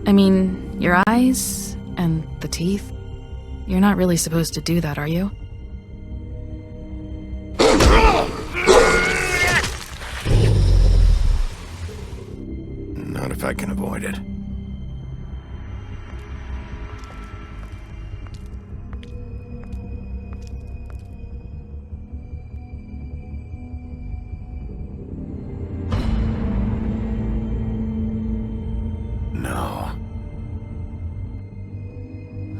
I mean, your eyes and the teeth. You're not really supposed to do that, are you? Not if I can avoid it. No.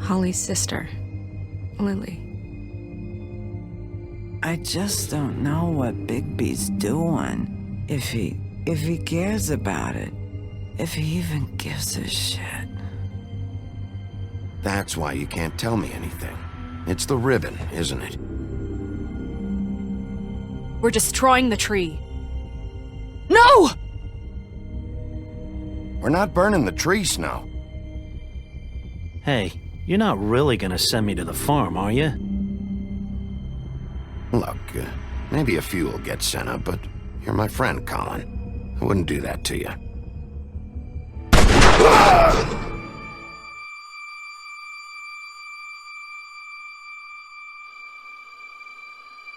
Holly's sister, Lily. I just don't know what Bigby's doing. If he cares about it. If he even gives a shit. That's why you can't tell me anything. It's the ribbon, isn't it? We're destroying the tree. No! We're not burning the tree, Snow. Hey, you're not really gonna send me to the farm, are you? Look, maybe a few will get sent up, but you're my friend, Colin. I wouldn't do that to you.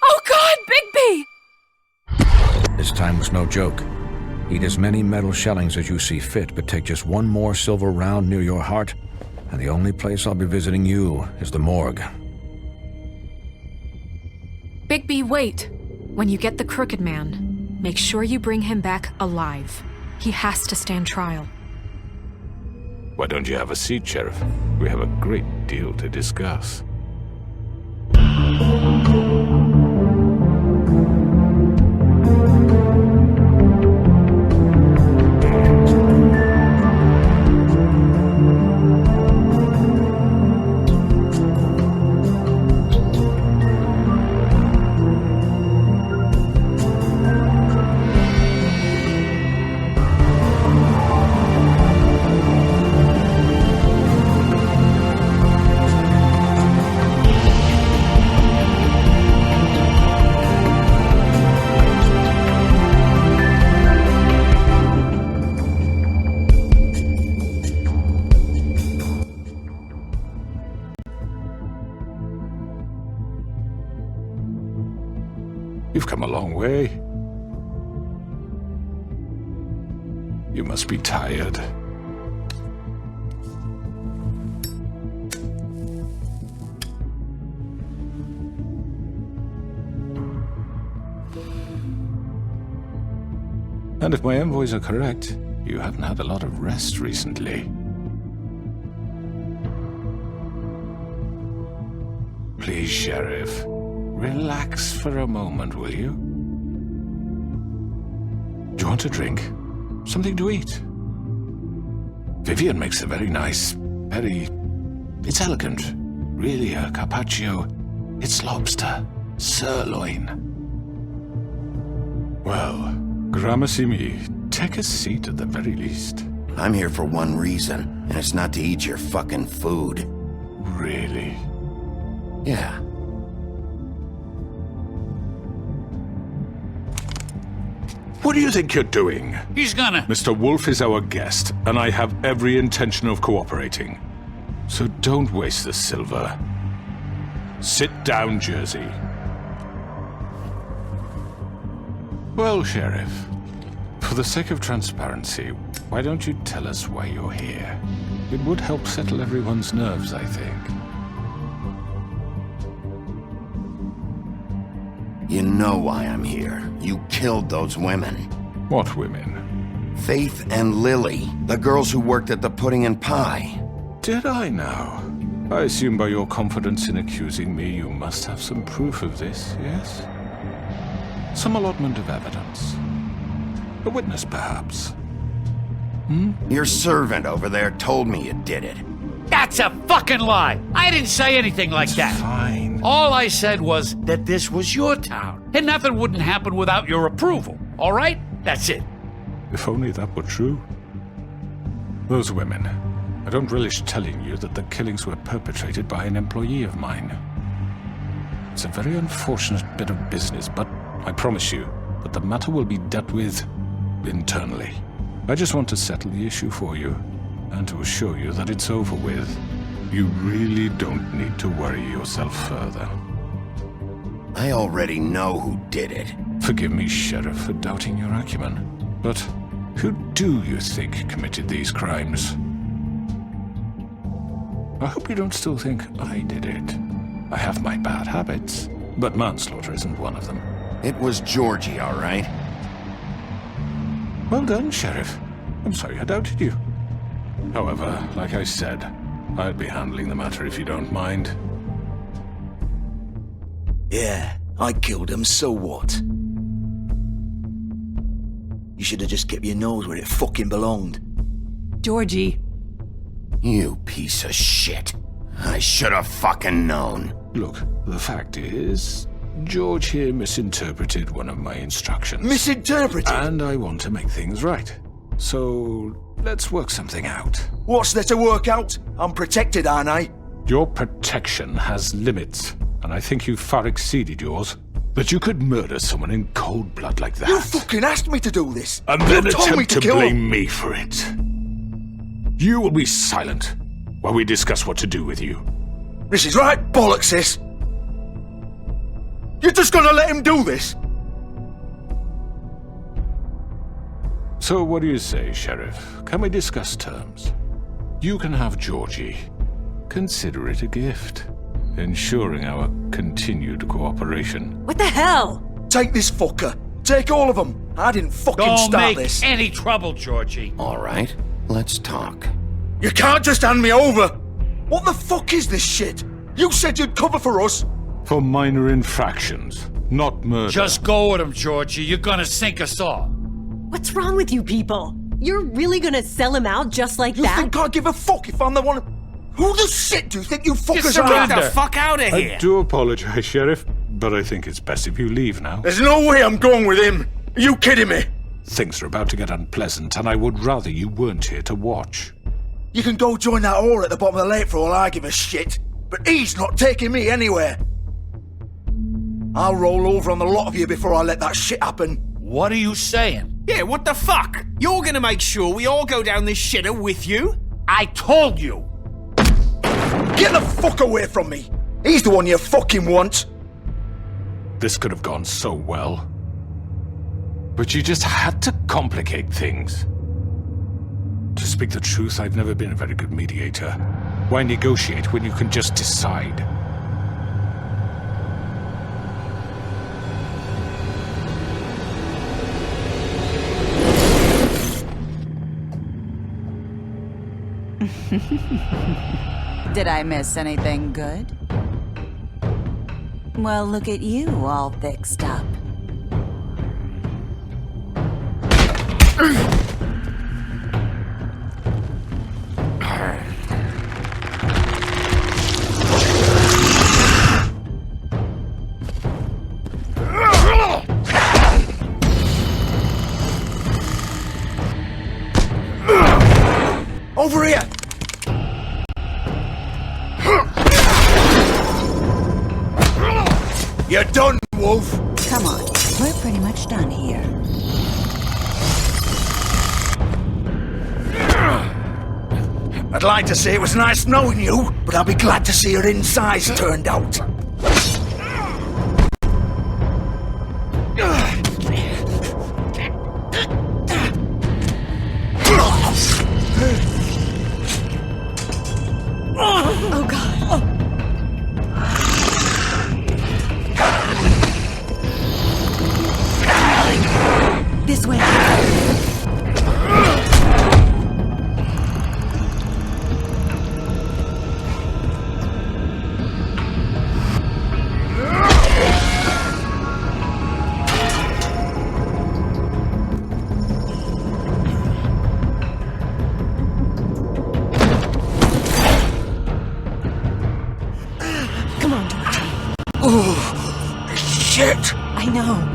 Oh God, Bigby! This time was no joke. Eat as many metal shellings as you see fit, but take just one more silver round near your heart, and the only place I'll be visiting you is the morgue. Bigby, wait. When you get the Crooked Man, make sure you bring him back alive. He has to stand trial. Why don't you have a seat, Sheriff? We have a great deal to discuss. You've come a long way. You must be tired. And if my envoys are correct, you haven't had a lot of rest recently. Please, Sheriff. Relax for a moment, will you? Do you want a drink? Something to eat? Vivian makes a very nice, it's elegant. Really a carpaccio. It's lobster. Sirloin. Well, gramercy me. Take a seat at the very least. I'm here for one reason, and it's not to eat your fucking food. Really? Yeah. What do you think you're doing? He's gonna... Mr. Wolf is our guest, and I have every intention of cooperating. So don't waste the silver. Sit down, Jersey. Well, Sheriff, for the sake of transparency, why don't you tell us why you're here? It would help settle everyone's nerves, I think. You know why I'm here. You killed those women. What women? Faith and Lily, the girls who worked at the Pudding and Pie. Did I now? I assume by your confidence in accusing me, you must have some proof of this, yes? Some allotment of evidence. A witness, perhaps. Your servant over there told me you did it. That's a fucking lie! I didn't say anything like that. Fine. All I said was that this was your town, and nothing wouldn't happen without your approval, all right? That's it. If only that were true. Those women. I don't relish telling you that the killings were perpetrated by an employee of mine. It's a very unfortunate bit of business, but I promise you that the matter will be dealt with internally. I just want to settle the issue for you, and to assure you that it's over with. You really don't need to worry yourself further. I already know who did it. Forgive me, Sheriff, for doubting your acumen, but who do you think committed these crimes? I hope you don't still think I did it. I have my bad habits, but manslaughter isn't one of them. It was Georgie, all right? Well done, Sheriff. I'm sorry I doubted you. However, like I said, I'll be handling the matter if you don't mind. Yeah, I killed him, so what? You should have just kept your nose where it fucking belonged. Georgie. You piece of shit. I should have fucking known. Look, the fact is, George here misinterpreted one of my instructions. Misinterpreted? And I want to make things right. So, let's work something out. What's there to work out? I'm protected, aren't I? Your protection has limits, and I think you've far exceeded yours. That you could murder someone in cold blood like that. You fucking asked me to do this! And then you told me attempt to kill blame him. me for it. You will be silent while we discuss what to do with you. This is right bollocks, sis. You're just gonna let him do this? So what do you say, Sheriff? Can we discuss terms? You can have Georgie. Consider it a gift, ensuring our continued cooperation. What the hell? Take this fucker. Take all of them. I didn't fucking Don't start make this. any trouble, Georgie. All right, let's talk. You can't just hand me over. What the fuck is this shit? You said you'd cover for us. For minor infractions, not murder. Just go with him, Georgie. You're gonna sink us all. What's wrong with you people? You're really gonna sell him out just like You that? think I give a fuck if I'm the one? Who the shit do you think you fuckers surrender. are? Get the fuck out of I do apologize, Sheriff, but I think it's best if you leave now. There's no way I'm going with him. Are you kidding me? Things are about to get unpleasant, and I would rather you weren't here to watch. You can go join that whore at the bottom of the lake for all I give a shit. But he's not taking me anywhere. I'll roll over on the lot of you before I let that shit happen. What are you saying? Yeah, what the fuck? You're gonna make sure we all go down this shitter with you? I told you. Get the fuck away from me. He's the one you fucking want. This could have gone so well. But you just had to complicate things. To speak the truth, I've never been a very good mediator. Why negotiate when you can just decide? Did I miss anything good? Well, look at you, all fixed up. Over here! You're done, Wolf! Come on, we're pretty much done here. I'd like to say it was nice knowing you, but I'll be glad to see your insides turned out. Oh god. This way. Come on, Georgie. Oh, shit! I know.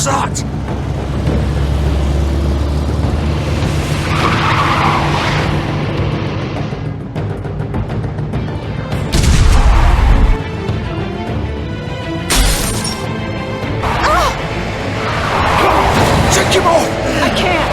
was that? Take him off! I can't!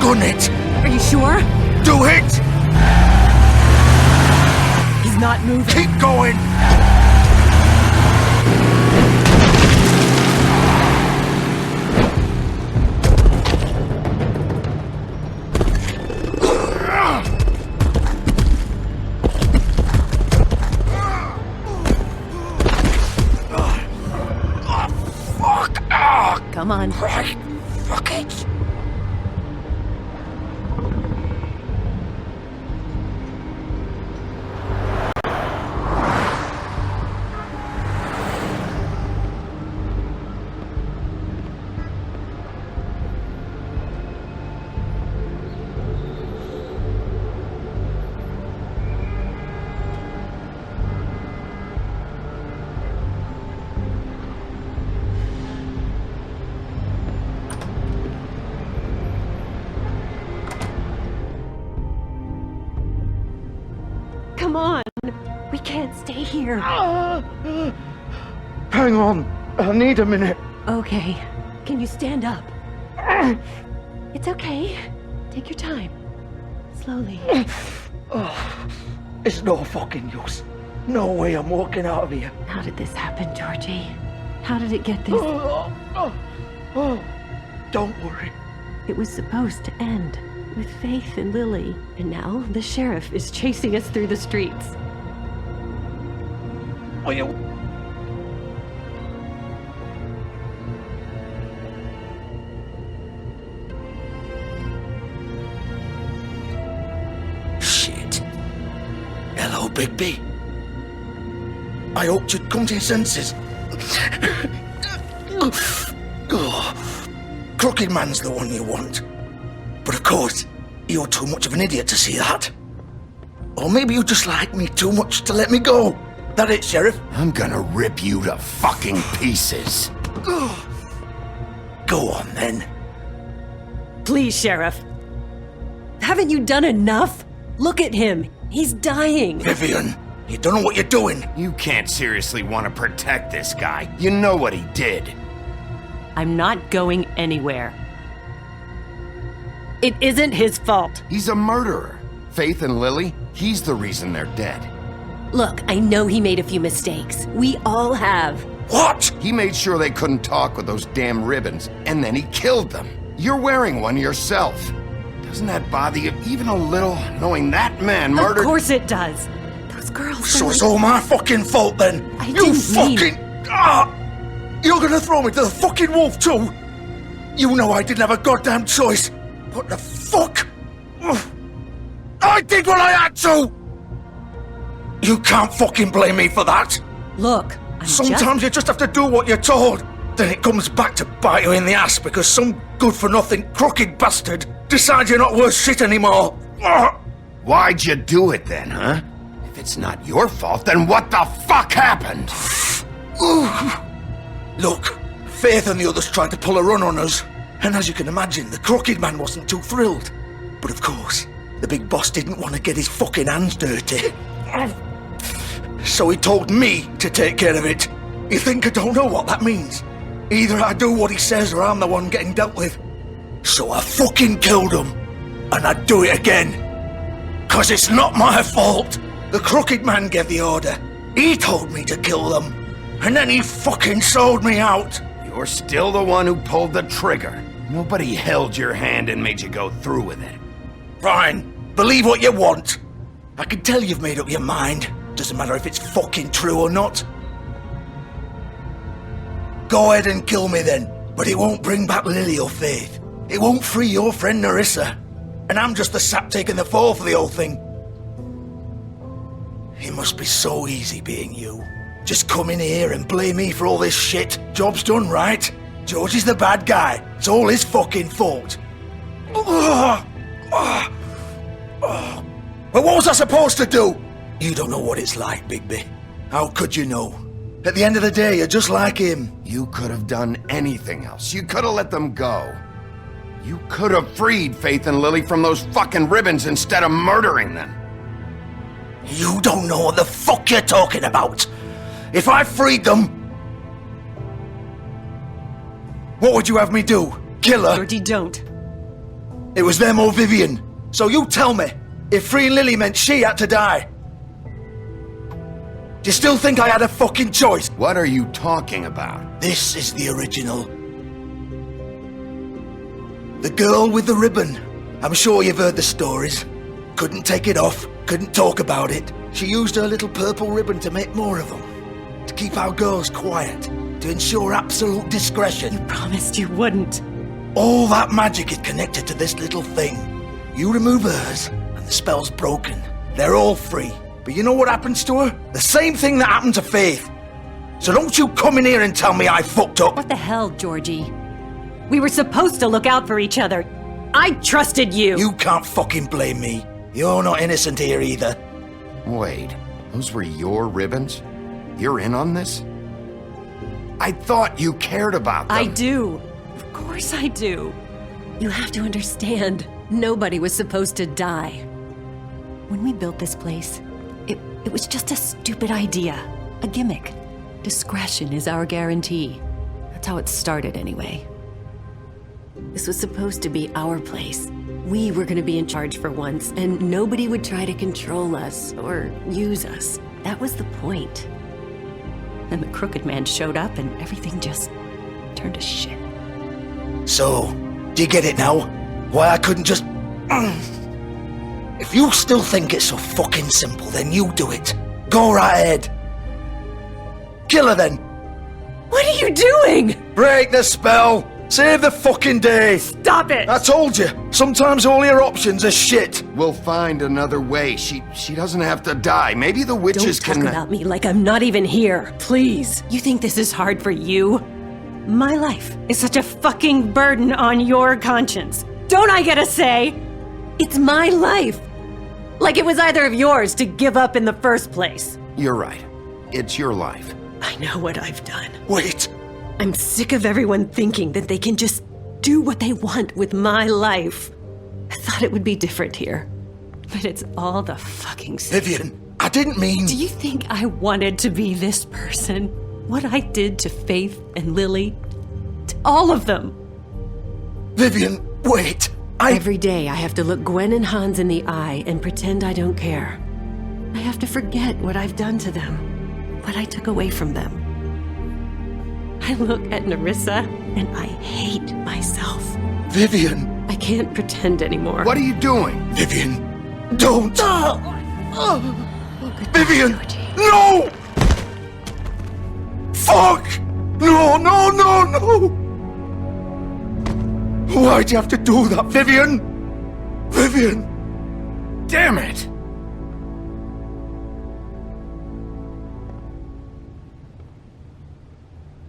Gun it! Are you sure? Do it! He's not moving. Keep going! Come on. Right. Fuck it. Come on. We can't stay here. Hang on. I need a minute. Okay. Can you stand up? It's okay. Take your time. Slowly. It's no fucking use. No way I'm walking out of here. How did this happen, Georgie? How did it get this? Don't worry. It was supposed to end with Faith and Lily, and now the sheriff is chasing us through the streets. Will you? Shit. Hello, Bigby. I hoped you'd come to your senses. Crooked Man's the one you want. But of course, you're too much of an idiot to see that. Or maybe you just like me too much to let me go. That it, Sheriff? I'm gonna rip you to fucking pieces. Go on, then. Please, Sheriff. Haven't you done enough? Look at him. He's dying. Vivian, you don't know what you're doing. You can't seriously want to protect this guy. You know what he did. I'm not going anywhere. It isn't his fault. He's a murderer. Faith and Lily, he's the reason they're dead. Look, I know he made a few mistakes. We all have. What? He made sure they couldn't talk with those damn ribbons, and then he killed them. You're wearing one yourself. Doesn't that bother you even a little, knowing that man murdered— Of course it does. Those girls— So it's all my fucking fault then? I You didn't fucking— You're gonna throw me to the fucking wolf too? You know I didn't have a goddamn choice. What the fuck? I did what I had to! You can't fucking blame me for that. Look, Sometimes you just have to do what you're told. Then it comes back to bite you in the ass because some good-for-nothing crooked bastard decides you're not worth shit anymore. Why'd you do it then, huh? If it's not your fault, then what the fuck happened? Look, Faith and the others tried to pull a run on us. And as you can imagine, the Crooked Man wasn't too thrilled. But of course, the big boss didn't want to get his fucking hands dirty. So he told me to take care of it. You think I don't know what that means? Either I do what he says or I'm the one getting dealt with. So I fucking killed him. And I'd do it again. 'Cause it's not my fault. The Crooked Man gave the order. He told me to kill them. And then he fucking sold me out. You're still the one who pulled the trigger. Nobody held your hand and made you go through with it. Fine. Believe what you want. I can tell you've made up your mind. Doesn't matter if it's fucking true or not. Go ahead and kill me then. But it won't bring back Lily or Faith. It won't free your friend Nerissa. And I'm just the sap taking the fall for the whole thing. It must be so easy being you. Just come in here and blame me for all this shit. Job's done, right? George is the bad guy. It's all his fucking fault. But what was I supposed to do? You don't know what it's like, Bigby. How could you know? At the end of the day, you're just like him. You could have done anything else. You could have let them go. You could have freed Faith and Lily from those fucking ribbons instead of murdering them. You don't know what the fuck you're talking about. If I freed them... What would you have me do? Kill her? Georgie, don't. It was them or Vivian. So you tell me, if freeing Lily meant she had to die, do you still think I had a fucking choice? What are you talking about? This is the original. The girl with the ribbon. I'm sure you've heard the stories. Couldn't take it off, couldn't talk about it. She used her little purple ribbon to make more of them. To keep our girls quiet. To ensure absolute discretion. You promised you wouldn't. All that magic is connected to this little thing. You remove hers, and the spell's broken. They're all free. But you know what happens to her? The same thing that happened to Faith. So don't you come in here and tell me I fucked up. What the hell, Georgie? We were supposed to look out for each other. I trusted you. You can't fucking blame me. You're not innocent here either. Wait, those were your ribbons? You're in on this? I thought you cared about them. I do. Of course I do. You have to understand, nobody was supposed to die. When we built this place, it was just a stupid idea. A gimmick. Discretion is our guarantee. That's how it started anyway. This was supposed to be our place. We were gonna be in charge for once, and nobody would try to control us or use us. That was the point. Then the Crooked Man showed up and everything just turned to shit. So, do you get it now? Why I couldn't just... If you still think it's so fucking simple, then you do it. Go right ahead. Kill her then. What are you doing? Break the spell. Save the fucking day. Stop it. I told you. Sometimes all your options are shit. We'll find another way. She doesn't have to die. Maybe the witches Don't talk about me like I'm not even here. Please. You think this is hard for you? My life is such a fucking burden on your conscience. Don't I get a say? It's my life. Like it was either of yours to give up in the first place. You're right. It's your life. I know what I've done. Wait. I'm sick of everyone thinking that they can just do what they want with my life. I thought it would be different here. But it's all the fucking same. Vivian, I didn't mean... Do you think I wanted to be this person? What I did to Faith and Lily? To all of them? Vivian, wait. Every day I have to look Gwen and Hans in the eye and pretend I don't care. I have to forget what I've done to them. What I took away from them. I look at Nerissa and I hate myself. Vivian. I can't pretend anymore. What are you doing? Vivian, don't. Vivian, no! Fuck! No, no, no, no! Why'd you have to do that, Vivian? Vivian! Damn it!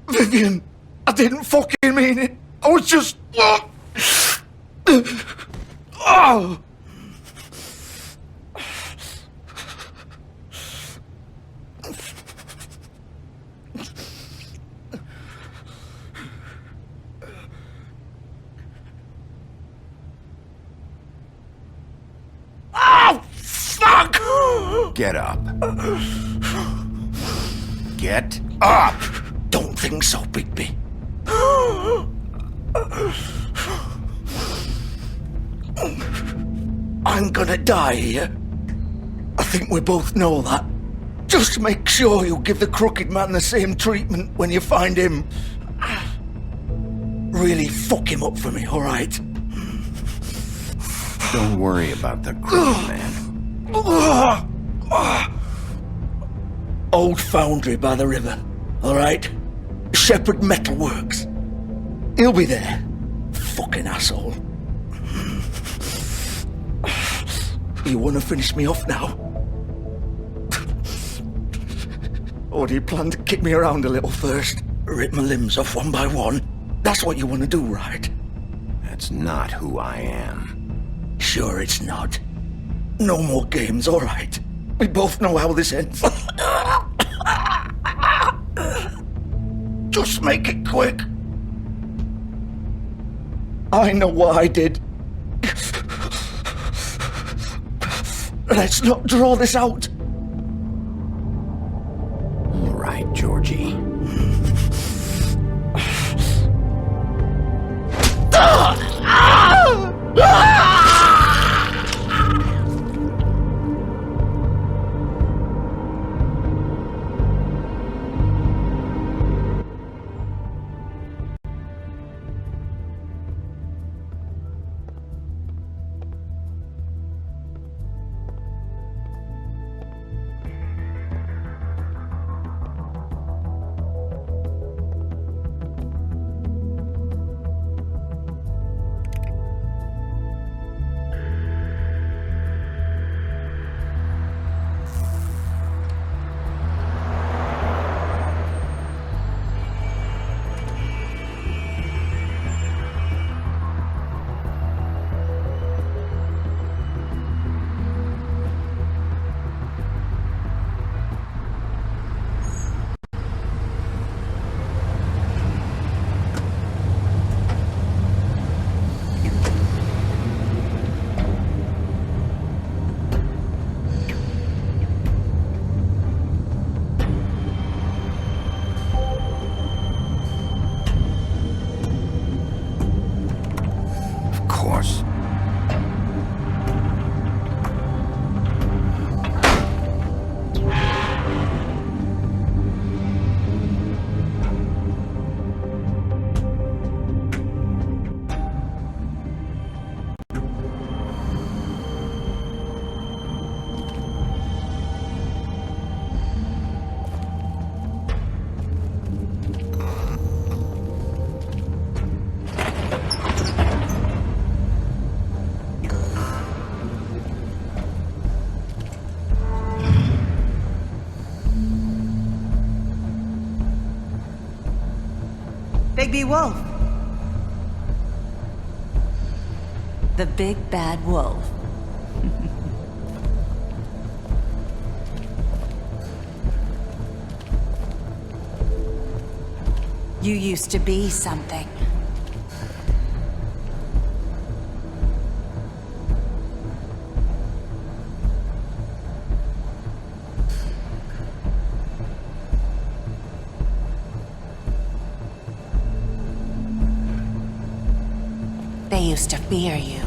Vivian, I didn't fucking mean it. I was just... Oh! Oh, fuck! Get up. Get up! Don't think so, Bigby. I'm gonna die here. I think we both know that. Just make sure you give the Crooked Man the same treatment when you find him. Really fuck him up for me, alright? Don't worry about the Crooked Man. Old foundry by the river, alright? Shepherd Metalworks. He'll be there. Fucking asshole. You wanna finish me off now? Or do you plan to kick me around a little first? Rip my limbs off one by one? That's what you want to do, right? That's not who I am. Sure it's not. No more games, all right. We both know how this ends. Just make it quick. I know what I did. Let's not draw this out. All right, Georgie. Bigby Wolf. The big bad wolf. You used to be something. They used to fear you.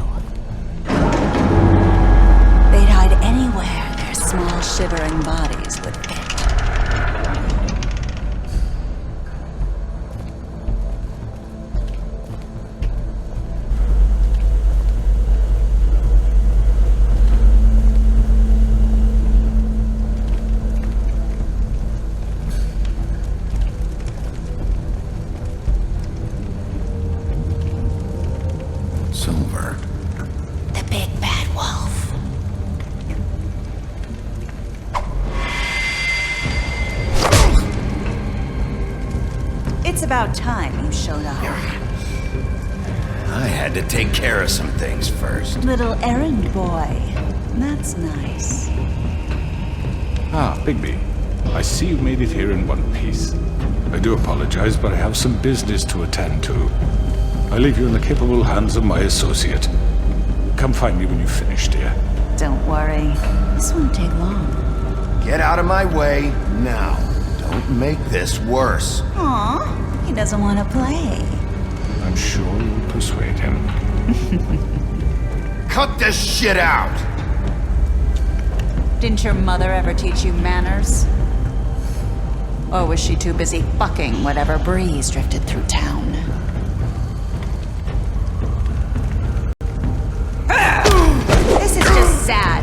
They'd hide anywhere their small, shivering bodies would fit. Silver. The big bad wolf. It's about time you showed up. I had to take care of some things first. Little errand boy. That's nice. Ah, Bigby. I see you made it here in one piece. I do apologize, but I have some business to attend to. I leave you in the capable hands of my associate. Come find me when you've finished, dear. Don't worry. This won't take long. Get out of my way now. Don't make this worse. Aw, he doesn't want to play. I'm sure you'll persuade him. Cut this shit out! Didn't your mother ever teach you manners? Or was she too busy fucking whatever breeze drifted through town? This is just sad.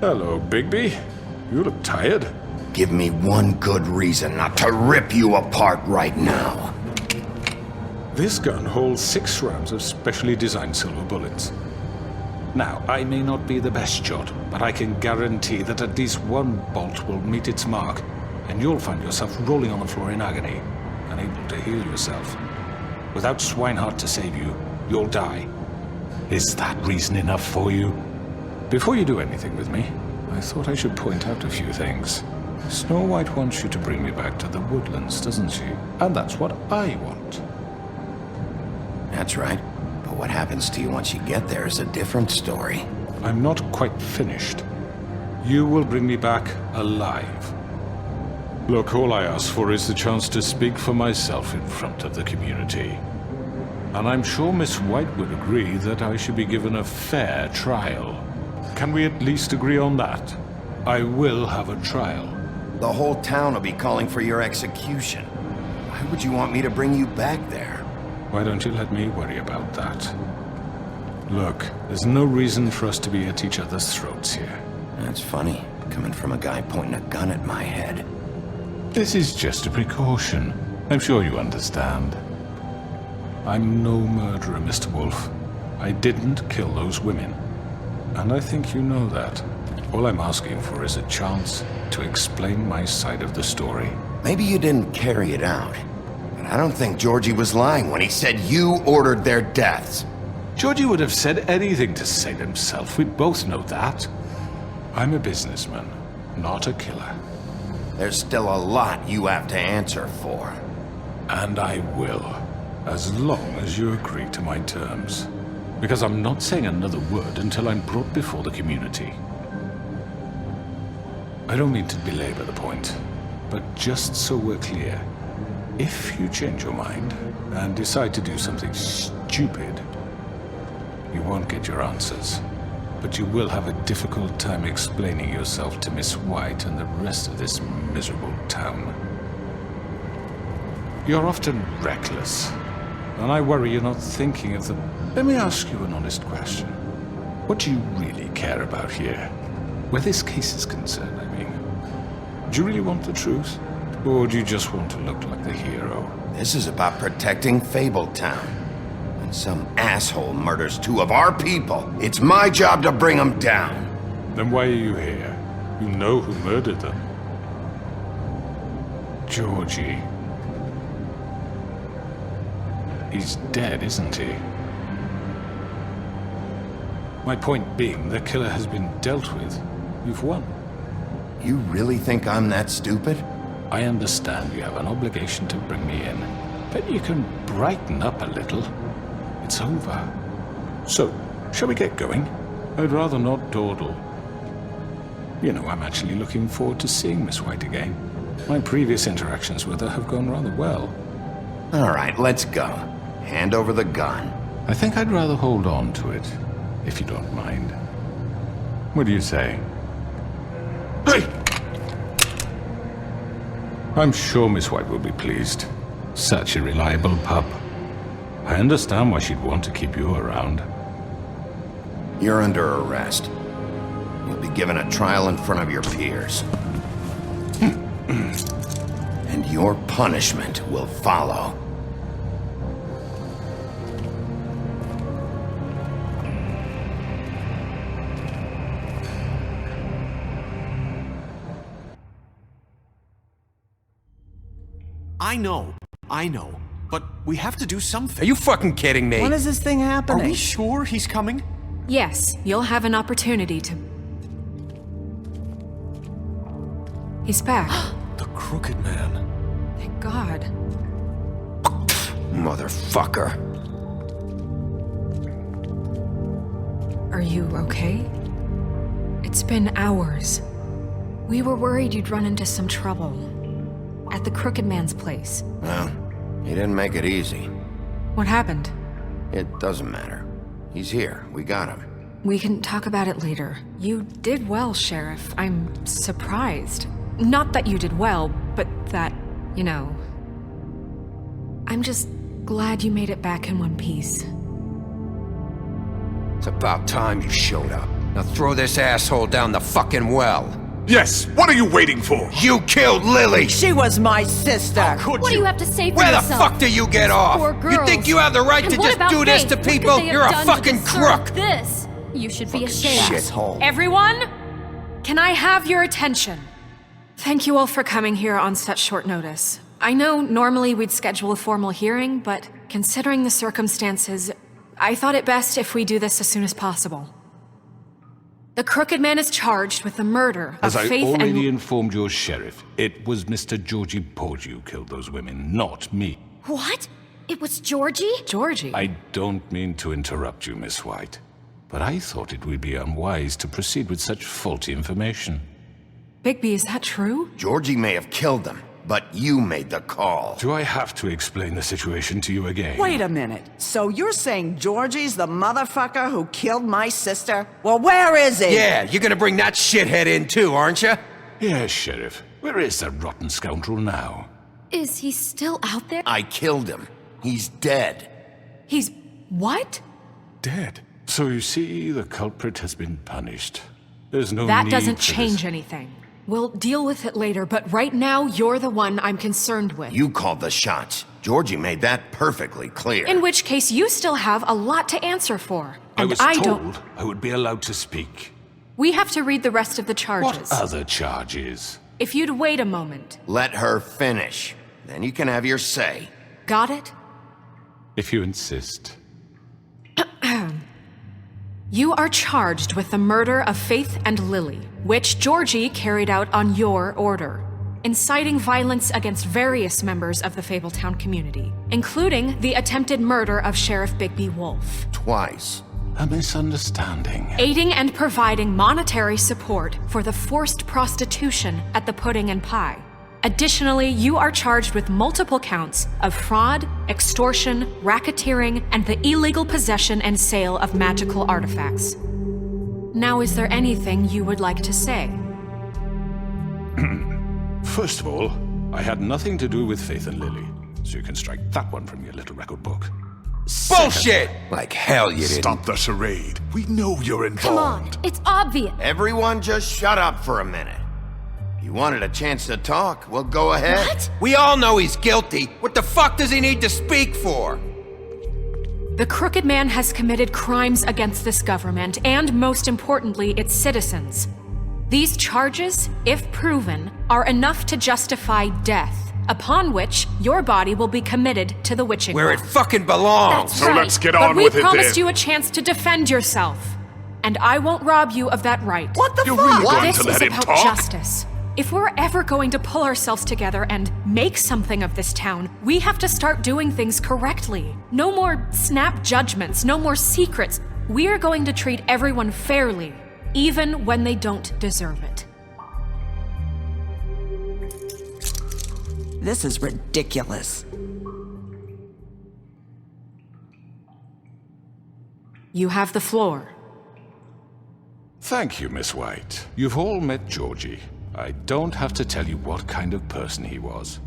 Hello, Bigby. You look tired. Give me one good reason not to rip you apart right now. This gun holds 6 rounds of specially designed silver bullets. Now, I may not be the best shot, but I can guarantee that at least one bolt will meet its mark, and you'll find yourself rolling on the floor in agony, unable to heal yourself. Without Swinehart to save you, you'll die. Is that reason enough for you? Before you do anything with me, I thought I should point out a few things. Snow White wants you to bring me back to the woodlands, doesn't she? And that's what I want. That's right. But what happens to you once you get there is a different story. I'm not quite finished. You will bring me back alive. Look, all I ask for is the chance to speak for myself in front of the community. And I'm sure Miss White would agree that I should be given a fair trial. Can we at least agree on that? I will have a trial. The whole town will be calling for your execution. Why would you want me to bring you back there? Why don't you let me worry about that? Look, there's no reason for us to be at each other's throats here. That's funny, coming from a guy pointing a gun at my head. This is just a precaution. I'm sure you understand. I'm no murderer, Mr. Wolf. I didn't kill those women. And I think you know that. All I'm asking for is a chance to explain my side of the story. Maybe you didn't carry it out. But I don't think Georgie was lying when he said you ordered their deaths. Georgie would have said anything to save himself. We both know that. I'm a businessman, not a killer. There's still a lot you have to answer for. And I will, as long as you agree to my terms. Because I'm not saying another word until I'm brought before the community. I don't mean to belabor the point, but just so we're clear, if you change your mind and decide to do something stupid, you won't get your answers. But you will have a difficult time explaining yourself to Miss White and the rest of this miserable town. You're often reckless, and I worry you're not thinking of the... Let me ask you an honest question. What do you really care about here? Where this case is concerned, I mean. Do you really want the truth? Or do you just want to look like the hero? This is about protecting Fabletown. When some asshole murders 2 of our people, it's my job to bring them down. Then why are you here? You know who murdered them. Georgie. He's dead, isn't he? My point being, the killer has been dealt with. You've won. You really think I'm that stupid? I understand you have an obligation to bring me in, but you can brighten up a little. It's over. So, shall we get going? I'd rather not dawdle. You know, I'm actually looking forward to seeing Miss White again. My previous interactions with her have gone rather well. All right, let's go. Hand over the gun. I think I'd rather hold on to it, if you don't mind. What do you say? Hey! I'm sure Miss White will be pleased. Such a reliable pup. I understand why she'd want to keep you around. You're under arrest. You'll be given a trial in front of your peers. And your punishment will follow. I know, but we have to do something. Are you fucking kidding me? When is this thing happening? Are we sure he's coming? Yes, you'll have an opportunity to... He's back. The Crooked Man. Thank God. Motherfucker. Are you okay? It's been hours. We were worried you'd run into some trouble. At the Crooked Man's place. Well, he didn't make it easy. What happened? It doesn't matter. He's here. We got him. We can talk about it later. You did well, Sheriff. I'm surprised. Not that you did well, but that, you know... I'm just glad you made it back in one piece. It's about time you showed up. Now throw this asshole down the fucking well. Yes, what are you waiting for? You killed Lily! She was my sister. What do you have to say for Where the yourself? fuck do you get off? Poor You girls. think you have the right And to what just about do this Faith? to What could people? they have You're a done to fucking deserve crook! This. You should be ashamed. Shithole. Everyone, can I have your attention? Thank you all for coming here on such short notice. I know normally we'd schedule a formal hearing, but considering the circumstances, I thought it best if we do this as soon as possible. The Crooked Man is charged with the murder of As I Faith already and... informed your sheriff, it was Mr. Georgie Porgy who killed those women, not me. What? It was Georgie? Georgie? I don't mean to interrupt you, Miss White, but I thought it would be unwise to proceed with such faulty information. Bigby, is that true? Georgie may have killed them, but you made the call. Do I have to explain the situation to you again? Wait a minute. So you're saying Georgie's the motherfucker who killed my sister? Well, where is he? Yeah, you're gonna bring that shithead in too, aren't you? Yes, Sheriff. Where is that rotten scoundrel now? Is he still out there? I killed him. He's dead. He's... what? Dead. So you see, the culprit has been punished. There's no That need doesn't for change this. anything. We'll deal with it later, but right now, you're the one I'm concerned with. You called the shots. Georgie made that perfectly clear. In which case, you still have a lot to answer for. I And was I told don't... I would be allowed to speak. We have to read the rest of the charges. What other charges? If you'd wait a moment. Let her finish. Then you can have your say. Got it? If you insist. You are charged with the murder of Faith and Lily, which Georgie carried out on your order, inciting violence against various members of the Fabletown community, including the attempted murder of Sheriff Bigby Wolf. Twice. A misunderstanding. Aiding and providing monetary support for the forced prostitution at the Pudding and Pie. Additionally, you are charged with multiple counts of fraud, extortion, racketeering, and the illegal possession and sale of magical artifacts. Now, is there anything you would like to say? First of all, I had nothing to do with Faith and Lily, so you can strike that one from your little record book. Bullshit! Like hell you didn't. Stop the charade. We know you're involved. Come on, it's obvious. Everyone just shut up for a minute. You wanted a chance to talk, well, go ahead. What? We all know he's guilty. What the fuck does he need to speak for? The Crooked Man has committed crimes against this government and, most importantly, its citizens. These charges, if proven, are enough to justify death, upon which your body will be committed to the witching Where it well. fucking belongs. That's right. But we promised you a chance to defend yourself. And I won't rob you of that right. What the You're fuck? really going This to let is him about talk? justice. If we're ever going to pull ourselves together and make something of this town, we have to start doing things correctly. No more snap judgments, no more secrets. We are going to treat everyone fairly, even when they don't deserve it. This is ridiculous. You have the floor. Thank you, Miss White. You've all met Georgie. I don't have to tell you what kind of person he was.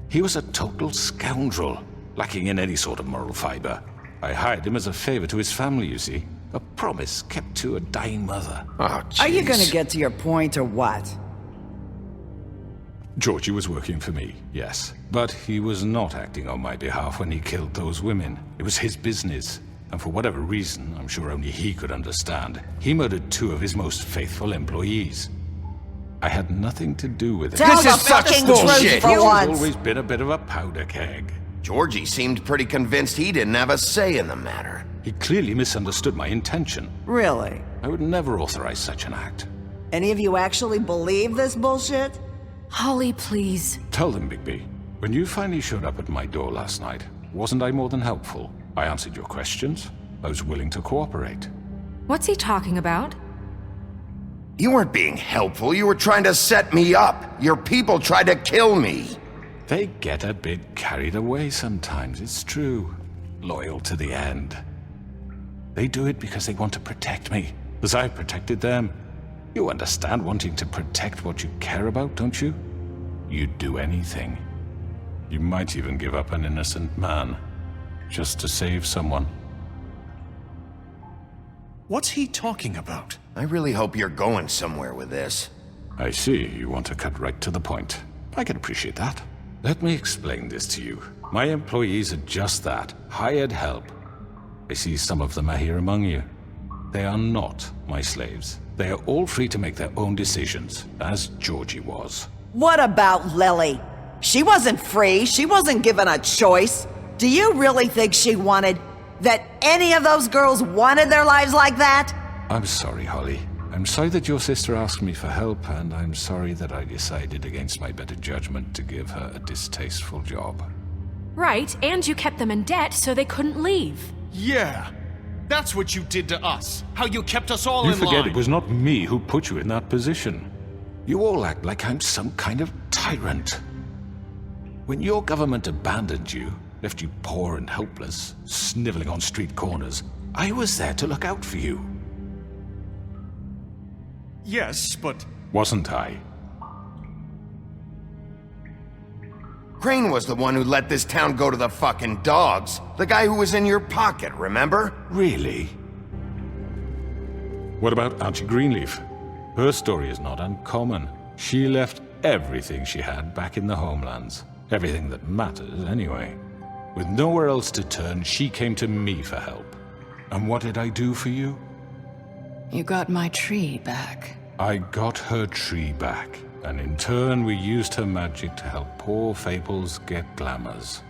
He was a total scoundrel, lacking in any sort of moral fiber. I hired him as a favor to his family, you see. A promise kept to a dying mother. Oh, jeez. Are you gonna get to your point or what? Georgie was working for me, yes. But he was not acting on my behalf when he killed those women. It was his business. And for whatever reason, I'm sure only he could understand, he murdered 2 of his most faithful employees. I had nothing to do with it. Tell This the is such fucking bullshit. truth for He's once. always been a bit of a powder keg. Georgie seemed pretty convinced he didn't have a say in the matter. He clearly misunderstood my intention. Really? I would never authorize such an act. Any of you actually believe this bullshit? Holly, please. Tell them, Bigby, when you finally showed up at my door last night, wasn't I more than helpful? I answered your questions. I was willing to cooperate. What's he talking about? You weren't being helpful, you were trying to set me up. Your people tried to kill me. They get a bit carried away sometimes, it's true. Loyal to the end. They do it because they want to protect me, as I protected them. You understand wanting to protect what you care about, don't you? You'd do anything. You might even give up an innocent man, just to save someone. What's he talking about? I really hope you're going somewhere with this. I see you want to cut right to the point. I can appreciate that. Let me explain this to you. My employees are just that, hired help. I see some of them are here among you. They are not my slaves. They are all free to make their own decisions, as Georgie was. What about Lily? She wasn't free. She wasn't given a choice. Do you really think she wanted... that any of those girls wanted their lives like that? I'm sorry, Holly. I'm sorry that your sister asked me for help, and I'm sorry that I decided against my better judgment to give her a distasteful job. Right, and you kept them in debt so they couldn't leave. Yeah, that's what you did to us. How you kept us all in line. You forget it was not me who put you in that position. You all act like I'm some kind of tyrant. When your government abandoned you, left you poor and helpless, sniveling on street corners, I was there to look out for you. Yes, but... Wasn't I? Crane was the one who let this town go to the fucking dogs. The guy who was in your pocket, remember? Really? What about Auntie Greenleaf? Her story is not uncommon. She left everything she had back in the homelands. Everything that matters, anyway. With nowhere else to turn, she came to me for help. And what did I do for you? You got my tree back. I got her tree back, and in turn we used her magic to help poor Fables get glamours.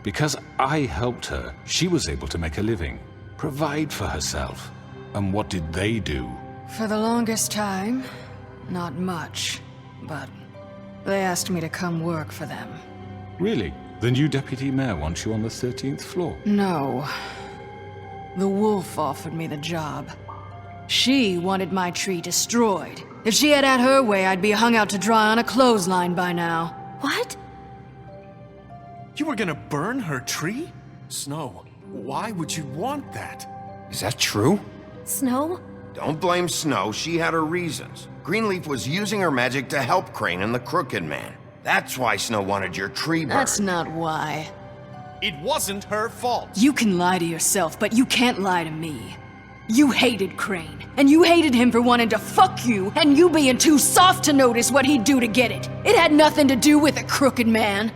Because I helped her, she was able to make a living, provide for herself. And what did they do? For the longest time, not much, but they asked me to come work for them. Really? The new deputy mayor wants you on the 13th floor? No. The wolf offered me the job. She wanted my tree destroyed. If she had her way, I'd be hung out to dry on a clothesline by now. What? You were gonna burn her tree? Snow, why would you want that? Is that true? Snow? Don't blame Snow, she had her reasons. Greenleaf was using her magic to help Crane and the Crooked Man. That's why Snow wanted your tree burned. That's not why. It wasn't her fault. You can lie to yourself, but you can't lie to me. You hated Crane, and you hated him for wanting to fuck you, and you being too soft to notice what he'd do to get it. It had nothing to do with a Crooked Man.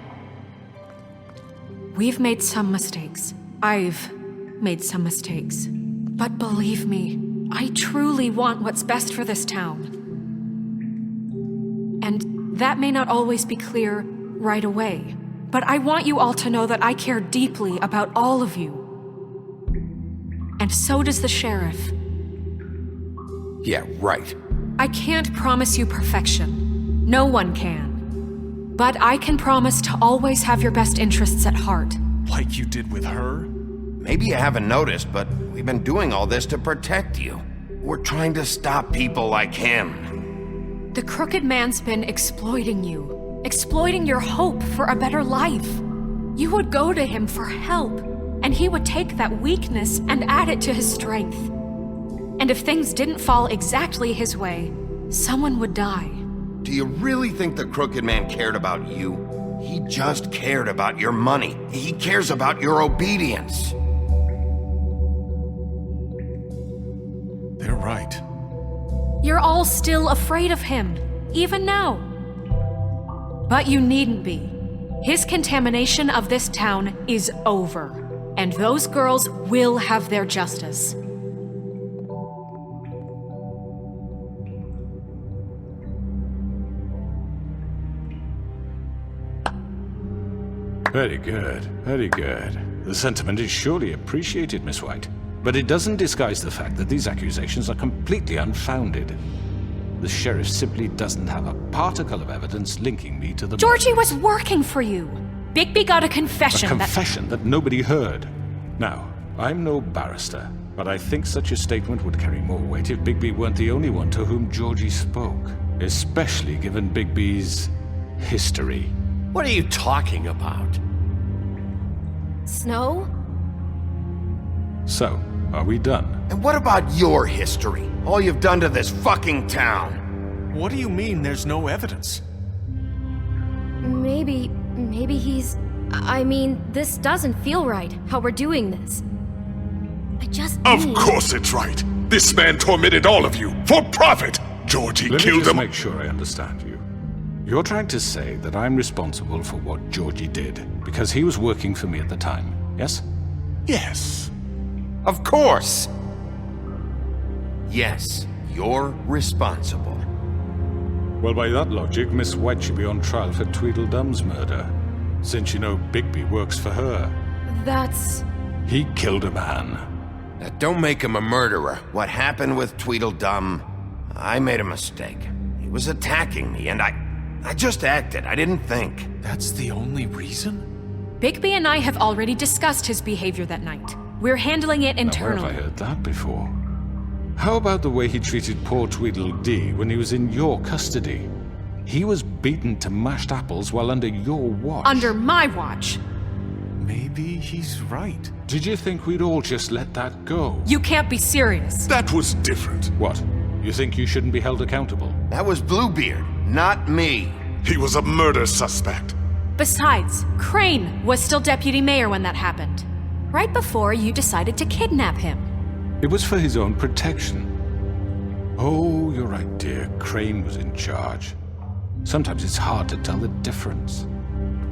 We've made some mistakes. I've made some mistakes. But believe me, I truly want what's best for this town. And that may not always be clear right away, but I want you all to know that I care deeply about all of you. And so does the sheriff. Yeah, right. I can't promise you perfection. No one can. But I can promise to always have your best interests at heart. Like you did with her? Maybe you haven't noticed, but we've been doing all this to protect you. We're trying to stop people like him. The Crooked Man's been exploiting you. Exploiting your hope for a better life. You would go to him for help, and he would take that weakness and add it to his strength. And if things didn't fall exactly his way, someone would die. Do you really think the Crooked Man cared about you? He just cared about your money. He cares about your obedience. They're right. You're all still afraid of him, even now. But you needn't be. His contamination of this town is over. And those girls will have their justice. Very good, very good. The sentiment is surely appreciated, Miss White. But it doesn't disguise the fact that these accusations are completely unfounded. The sheriff simply doesn't have a particle of evidence linking me to the... Georgie was working for you. Bigby got a confession. A confession that nobody heard. Now, I'm no barrister, but I think such a statement would carry more weight if Bigby weren't the only one to whom Georgie spoke. Especially given Bigby's history. What are you talking about? Snow? So, are we done? And what about your history? All you've done to this fucking town? What do you mean there's no evidence? Maybe he's... I mean, this doesn't feel right, how we're doing this. I just Of course it's right. This man tormented all of you for profit. Georgie killed them. Let me just make sure I understand you. You're trying to say that I'm responsible for what Georgie did because he was working for me at the time, yes? Yes. Of course. Yes, you're responsible. Well, by that logic, Miss White should be on trial for Tweedledum's murder, since you know Bigby works for her. That's... He killed a man. Now, don't make him a murderer. What happened with Tweedledum, I made a mistake. He was attacking me, and I just acted. I didn't think. That's the only reason? Bigby and I have already discussed his behavior that night. We're handling it internally. Now, where have I heard that before? How about the way he treated poor Tweedledee when he was in your custody? He was beaten to mashed apples while under your watch. Under my watch. Maybe he's right. Did you think we'd all just let that go? You can't be serious. That was different. What? You think you shouldn't be held accountable? That was Bluebeard, not me. He was a murder suspect. Besides, Crane was still deputy mayor when that happened. Right before you decided to kidnap him. It was for his own protection. Oh, you're right, dear. Crane was in charge. Sometimes it's hard to tell the difference.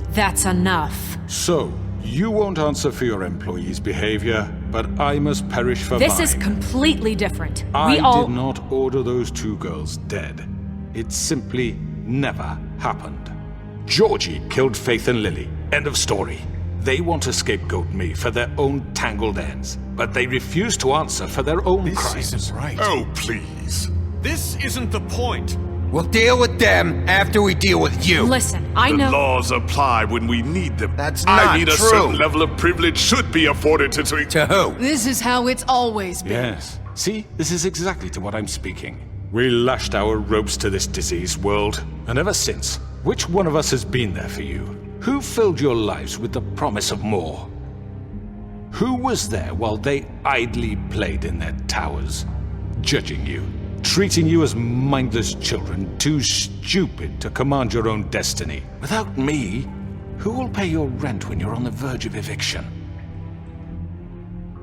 That's enough. So, you won't answer for your employees' behavior, but I must perish for This mine. is completely different. I We all... did not order those two girls dead. It simply never happened. Georgie killed Faith and Lily. End of story. They want to scapegoat me for their own tangled ends, but they refuse to answer for their own crimes. This isn't right. Oh, please. This isn't the point. We'll deal with them after we deal with you. Listen, I know... The laws apply when we need them. That's I not mean, a true. certain level of privilege should be afforded to To who? This is how it's always been. Yes. See, this is exactly to what I'm speaking. We lashed our ropes to this diseased world, and ever since, which one of us has been there for you? Who filled your lives with the promise of more? Who was there while they idly played in their towers, judging you, treating you as mindless children, too stupid to command your own destiny? Without me, who will pay your rent when you're on the verge of eviction?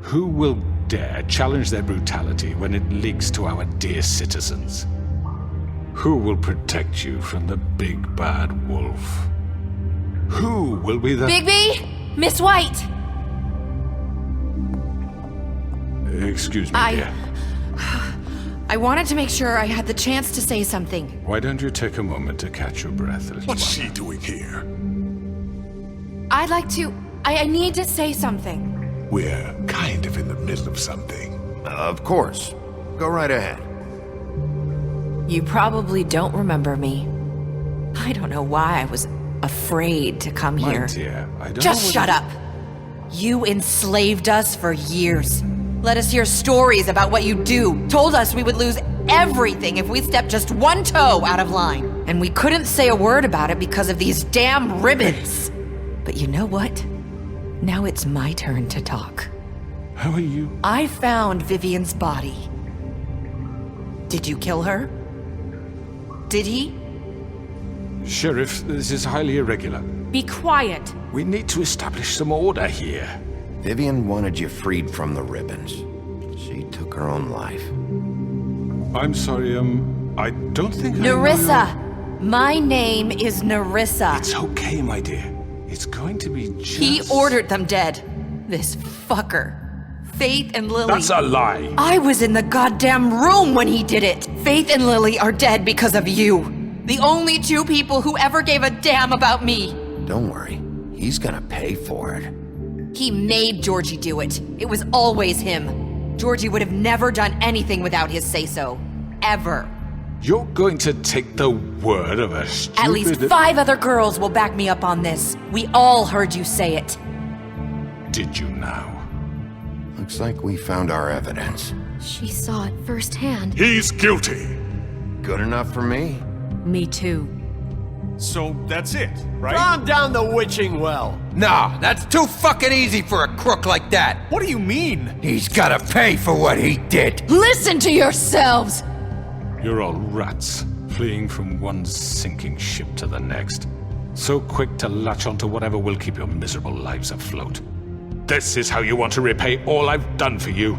Who will dare challenge their brutality when it leaks to our dear citizens? Who will protect you from the big bad wolf? Who will be the... Bigby! Miss White! Excuse me, dear. I wanted to make sure I had the chance to say something. Why don't you take a moment to catch your breath, little What's one? she doing here? I'd like to... I need to say something. We're kind of in the middle of something. Of course. Go right ahead. You probably don't remember me. I don't know why I was afraid to come My here. dear, I don't Just know what shut you- up. You enslaved us for years. Let us hear stories about what you do. Told us we would lose everything if we stepped just one toe out of line. And we couldn't say a word about it because of these damn ribbons. But you know what? Now it's my turn to talk. How are you? I found Vivian's body. Did you kill her? Did he? Sheriff, this is highly irregular. Be quiet. We need to establish some order here. Vivian wanted you freed from the ribbons. She took her own life. I'm sorry, I don't think I know Nerissa! My name is Nerissa. It's okay, my dear. It's going to be just... He ordered them dead. This fucker. Faith and Lily. That's a lie. I was in the goddamn room when he did it. Faith and Lily are dead because of you. The only two people who ever gave a damn about me. Don't worry. He's gonna pay for it. He made Georgie do it. It was always him. Georgie would have never done anything without his say-so. Ever. You're going to take the word of a stupid... At least 5 other girls will back me up on this. We all heard you say it. Did you now? Looks like we found our evidence. She saw it firsthand. He's guilty. Good enough for me. Me too. So that's it, right? Calm down the witching well. Nah, that's too fucking easy for a crook like that. What do you mean? He's gotta pay for what he did. Listen to yourselves! You're all rats, fleeing from one sinking ship to the next. So quick to latch onto whatever will keep your miserable lives afloat. This is how you want to repay all I've done for you?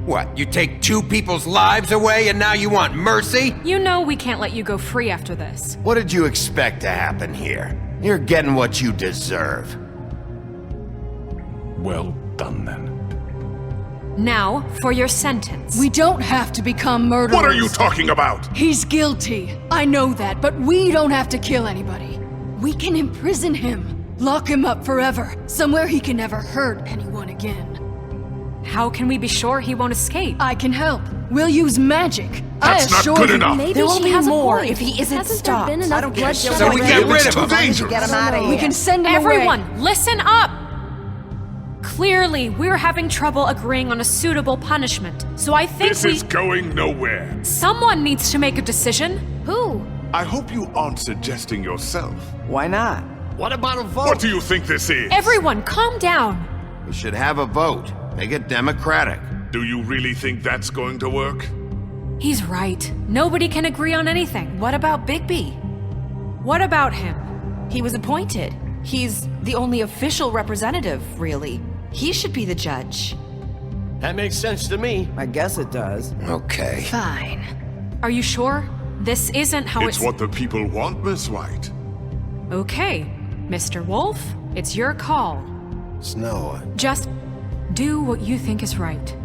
What, you take 2 people's lives away and now you want mercy? You know we can't let you go free after this. What did you expect to happen here? You're getting what you deserve. Well done, then. Now, for your sentence. We don't have to become murderers. What are you talking about? He's guilty. I know that, but we don't have to kill anybody. We can imprison him. Lock him up forever. Somewhere he can never hurt anyone again. How can we be sure he won't escape? I can help. We'll use magic. That's not good enough. Maybe There will she be has more a point. if he isn't Hasn't stopped. There been enough I don't care. bloodshed So we get already? rid of him. dangerous. Get him out of here. We can send him Everyone, away. listen up! Clearly, we're having trouble agreeing on a suitable punishment, so I think This is going nowhere. someone needs to make a decision. Who? I hope you aren't suggesting yourself. Why not? What about a vote? What do you think this is? Everyone, calm down. We should have a vote. Make it democratic. Do you really think that's going to work? He's right. Nobody can agree on anything. What about Bigby? What about him? He was appointed. He's the only official representative, really. He should be the judge. That makes sense to me. I guess it does. Okay. Fine. Are you sure? This isn't how It's what the people want, Miss White. Okay, Mr. Wolf, it's your call. Snow, Just do what you think is right.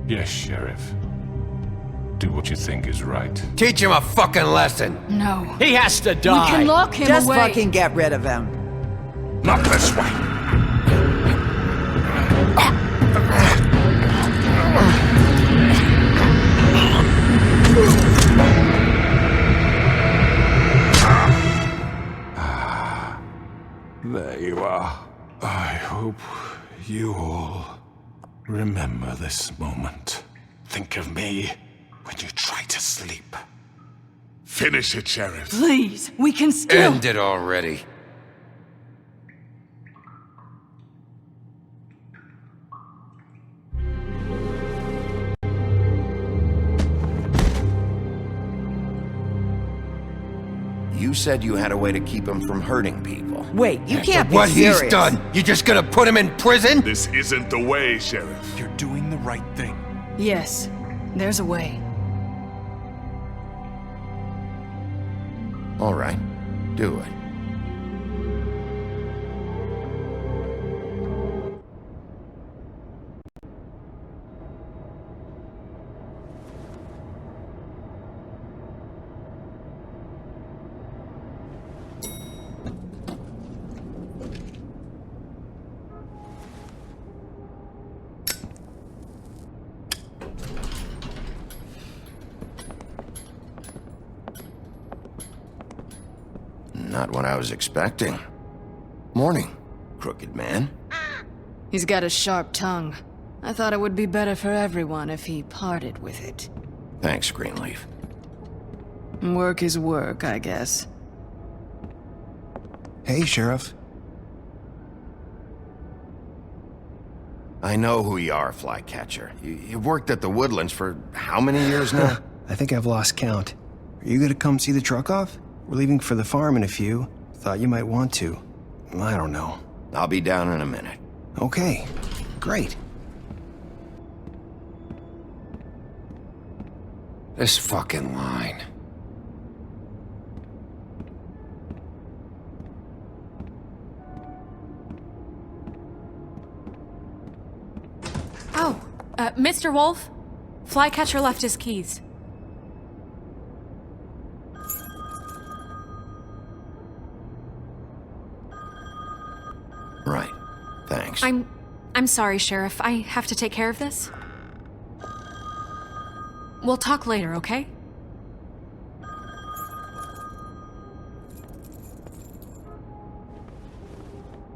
Yes, Sheriff. Do what you think is right. Teach him a fucking lesson. No. He has to We die. can lock him Just away. fucking get rid of him. Not this way. There you are. I hope you all remember this moment. Think of me when you try to sleep. Finish it, Sheriff. Please, we can still. End it already. you said you had a way to keep him from hurting people. Wait, you can't be What serious. he's done, you just gonna put him in prison? This isn't the way, Sheriff. You're doing the right thing. Yes, there's a way. All right, do it. Not what I was expecting. Morning, crooked man. He's got a sharp tongue. I thought it would be better for everyone if he parted with it. Thanks, Greenleaf. Work is work, I guess. Hey, Sheriff. I know who you are, Flycatcher. You've worked at the Woodlands for how many years now? I think I've lost count. Are you gonna come see the truck off? We're leaving for the farm in a few. Thought you might want to. I don't know. I'll be down in a minute. Okay, great. This fucking line. Oh, Mr. Wolf? Flycatcher left his keys. Right. Thanks. I'm sorry, Sheriff. I have to take care of this. We'll talk later, okay?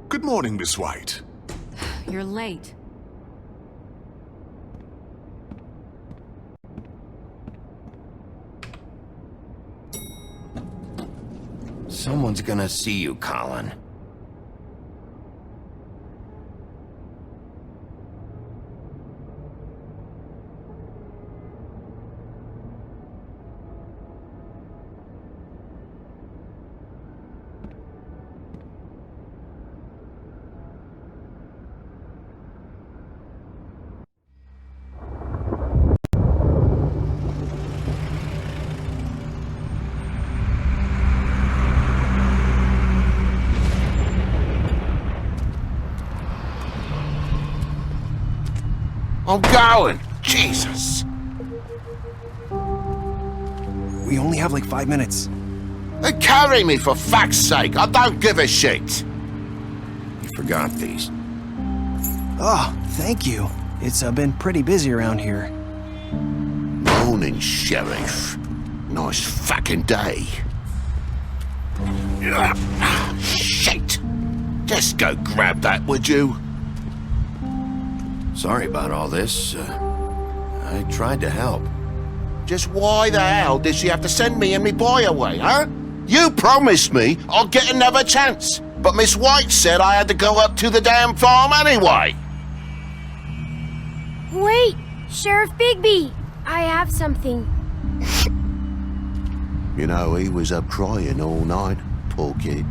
Good morning, Miss White. You're late. Someone's gonna see you, Colin. I'm going. Jesus. We only have like 5 minutes. Then carry me for fuck's sake. I don't give a shit. You forgot these. Oh, thank you. It's been pretty busy around here. Morning, Sheriff. Nice fucking day. Shit. Just go grab that, would you? Sorry about all this. I tried to help. Just why the hell did she have to send me and me boy away, huh? You promised me I'll get another chance, but Miss White said I had to go up to the damn farm anyway. Wait, Sheriff Bigby, I have something. You know, he was up crying all night, poor kid.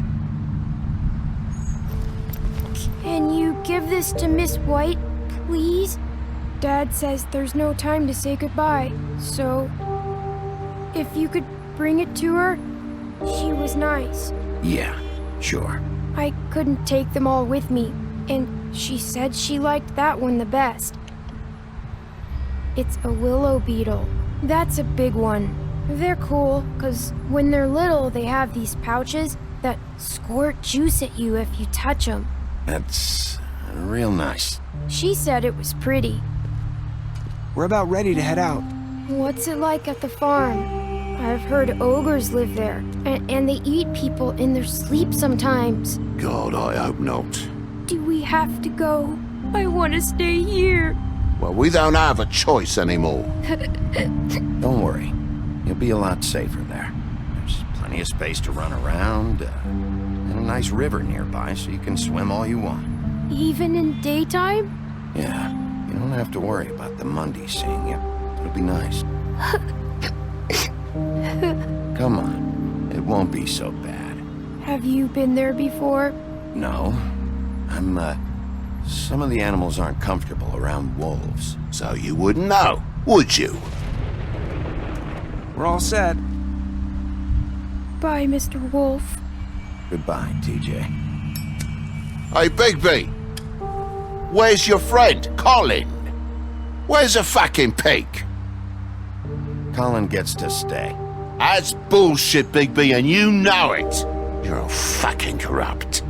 Can you give this to Miss White, please? Dad says there's no time to say goodbye, so if you could bring it to her, she was nice. Yeah, sure. I couldn't take them all with me, and she said she liked that one the best. It's a willow beetle. That's a big one. They're cool, 'cause when they're little, they have these pouches that squirt juice at you if you touch them. That's real nice. She said it was pretty. We're about ready to head out. What's it like at the farm? I've heard ogres live there, and they eat people in their sleep sometimes. God, I hope not. Do we have to go? I want to stay here. Well, we don't have a choice anymore. Don't worry. You'll be a lot safer there. There's plenty of space to run around, and a nice river nearby so you can swim all you want. Even in daytime? Yeah, you don't have to worry about the Monday seeing you. It'll be nice. Come on, it won't be so bad. Have you been there before? No, some of the animals aren't comfortable around wolves, so you wouldn't know, would you? We're all set. Bye, Mr. Wolf. Goodbye, TJ. Hey, Bigby! Where's your friend, Colin? Where's the fucking pig? Colin gets to stay. That's bullshit, Bigby, and you know it. You're all fucking corrupt.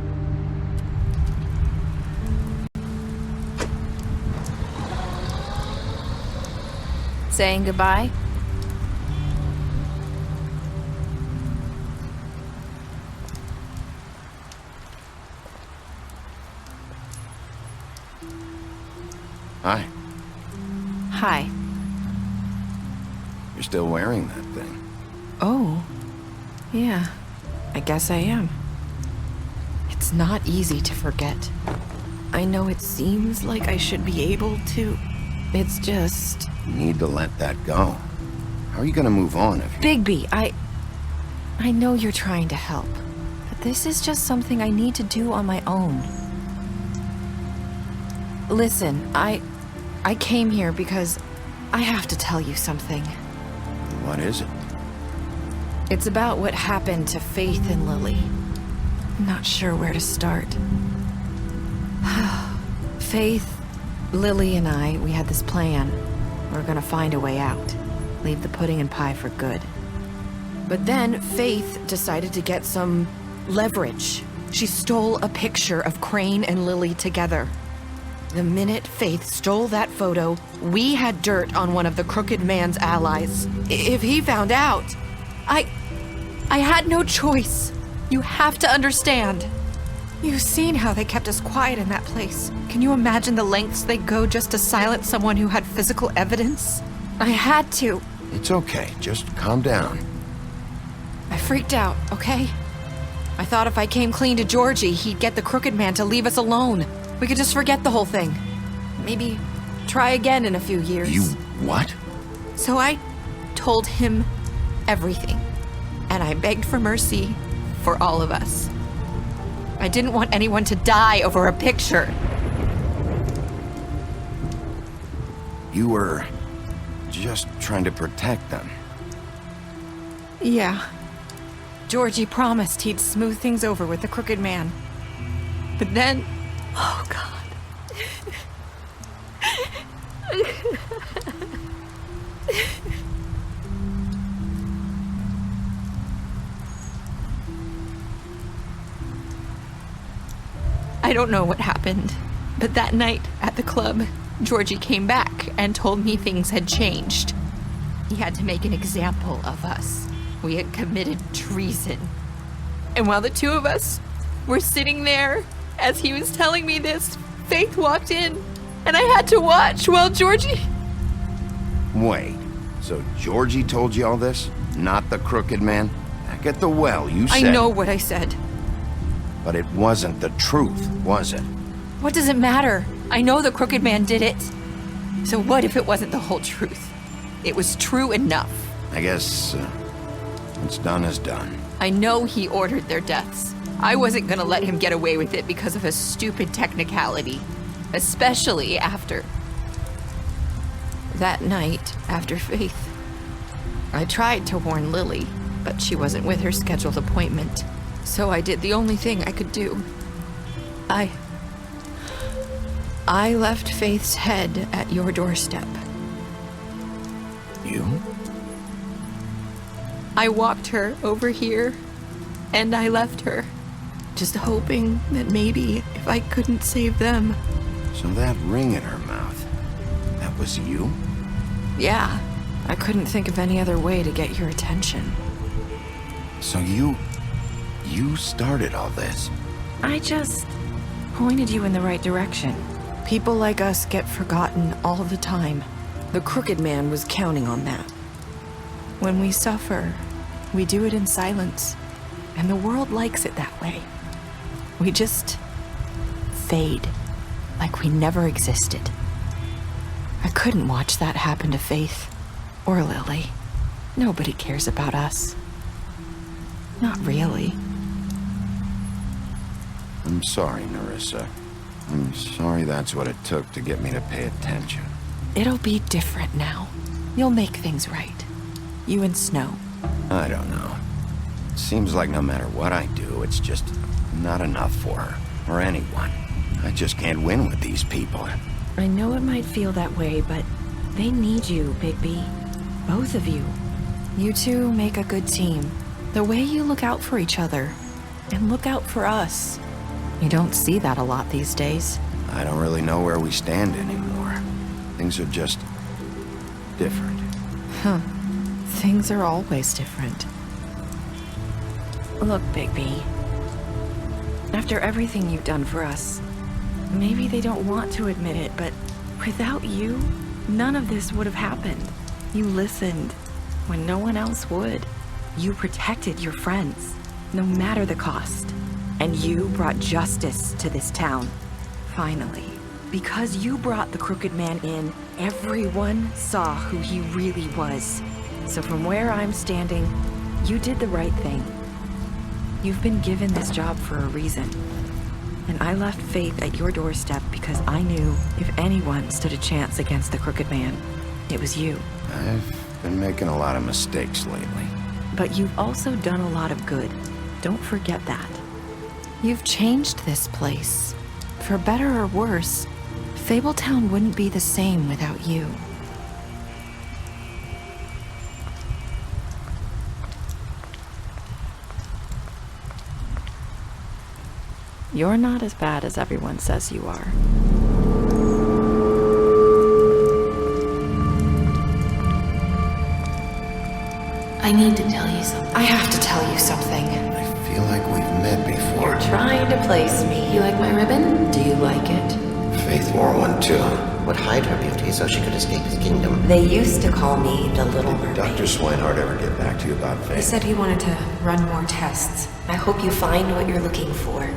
Saying goodbye? Hi. Hi. You're still wearing that thing. Oh. Yeah. I guess I am. It's not easy to forget. I know it seems like I should be able to. It's just... You need to let that go. How are you gonna move on if you... Bigby, I know you're trying to help, but this is just something I need to do on my own. Listen, I came here because I have to tell you something. What is it? It's about what happened to Faith and Lily. I'm not sure where to start. Faith, Lily, and I, we had this plan. We're gonna find a way out. Leave the pudding and pie for good. But then Faith decided to get some leverage. She stole a picture of Crane and Lily together. The minute Faith stole that photo, we had dirt on one of the Crooked Man's allies. If he found out, I had no choice. You have to understand. You've seen how they kept us quiet in that place. Can you imagine the lengths they go just to silence someone who had physical evidence? I had to. It's okay, just calm down. I freaked out, okay? I thought if I came clean to Georgie, he'd get the Crooked Man to leave us alone. We could just forget the whole thing. Maybe try again in a few years. You what? So I told him everything. And I begged for mercy for all of us. I didn't want anyone to die over a picture. You were just trying to protect them. Yeah. Georgie promised he'd smooth things over with the Crooked Man. But then... Oh, God. I don't know what happened, but that night at the club, Georgie came back and told me things had changed. He had to make an example of us. We had committed treason. And while the two of us were sitting there, as he was telling me this, Faith walked in, and I had to watch while Georgie... Wait, so Georgie told you all this? Not the crooked man? Back at the well, you said... I know what I said. But it wasn't the truth, was it? What does it matter? I know the crooked man did it. So what if it wasn't the whole truth? It was true enough. I guess what's done is done. I know he ordered their deaths. I wasn't gonna let him get away with it because of a stupid technicality. Especially after... that night after Faith. I tried to warn Lily, but she wasn't with her scheduled appointment. So I did the only thing I could do. I left Faith's head at your doorstep. You? I walked her over here, and I left her, just hoping that maybe if I couldn't save them. So that ring in her mouth, that was you? Yeah, I couldn't think of any other way to get your attention. So you started all this? I just pointed you in the right direction. People like us get forgotten all the time. The crooked man was counting on that. When we suffer, we do it in silence, and the world likes it that way. We just fade, like we never existed. I couldn't watch that happen to Faith, or Lily. Nobody cares about us. Not really. I'm sorry, Nerissa. I'm sorry that's what it took to get me to pay attention. It'll be different now. You'll make things right. You and Snow. I don't know. It seems like no matter what I do, it's just not enough for her, or anyone. I just can't win with these people. I know it might feel that way, but they need you, Bigby. Both of you. You two make a good team. The way you look out for each other, and look out for us. You don't see that a lot these days. I don't really know where we stand anymore. Things are just different. Huh. Things are always different. Look, Bigby. After everything you've done for us, maybe they don't want to admit it, but without you, none of this would have happened. You listened when no one else would. You protected your friends, no matter the cost. And you brought justice to this town. Finally. Because you brought the crooked man in, everyone saw who he really was. So from where I'm standing, you did the right thing. You've been given this job for a reason. And I left Faith at your doorstep because I knew if anyone stood a chance against the crooked man, it was you. I've been making a lot of mistakes lately. But you've also done a lot of good. Don't forget that. You've changed this place. For better or worse, Fabletown wouldn't be the same without you. You're not as bad as everyone says you are. I need to tell you something. I have to tell you something. I feel like we've met before. You're trying to place me. You like my ribbon? Do you like it? Faith wore one too. Would hide her beauty so she could escape his kingdom. They used to call me the Little Mermaid. Did Dr. Swinehart ever get back to you about Faith? He said he wanted to run more tests. I hope you find what you're looking for.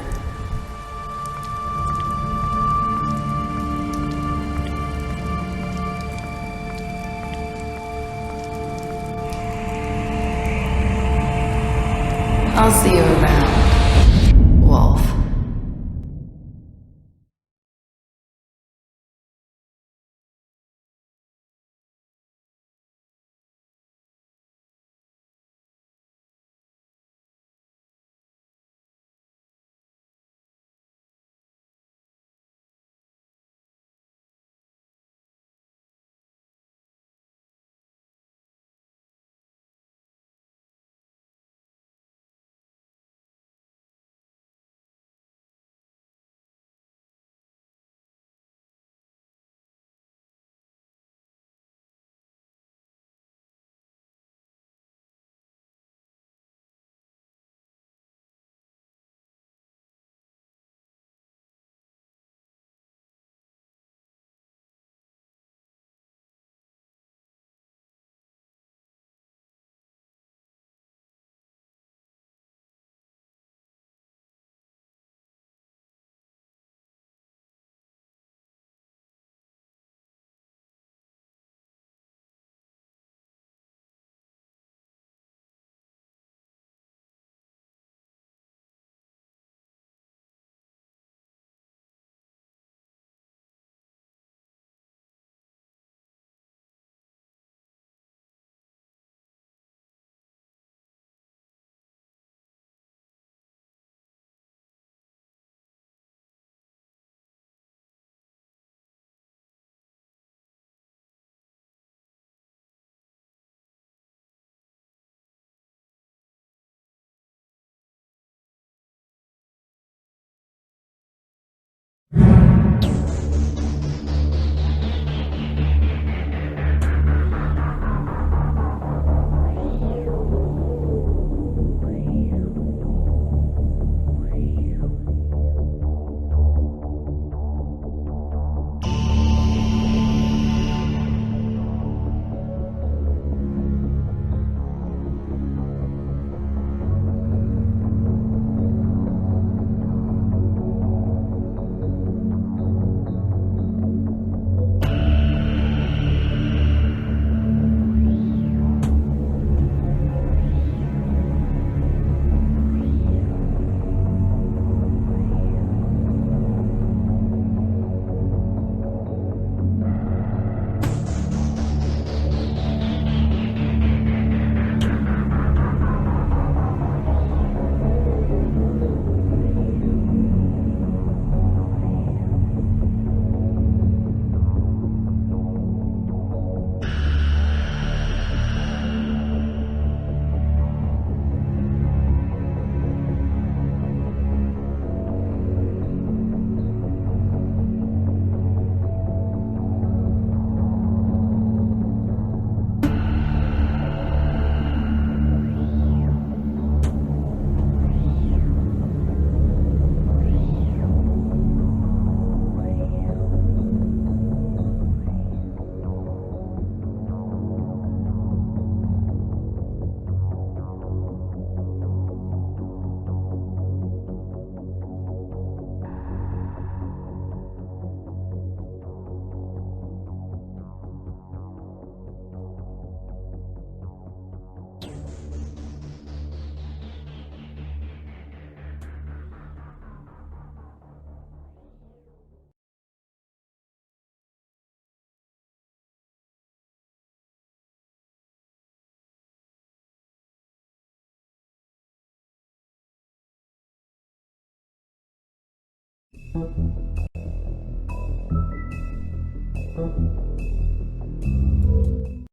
I'll see you around, Wolf.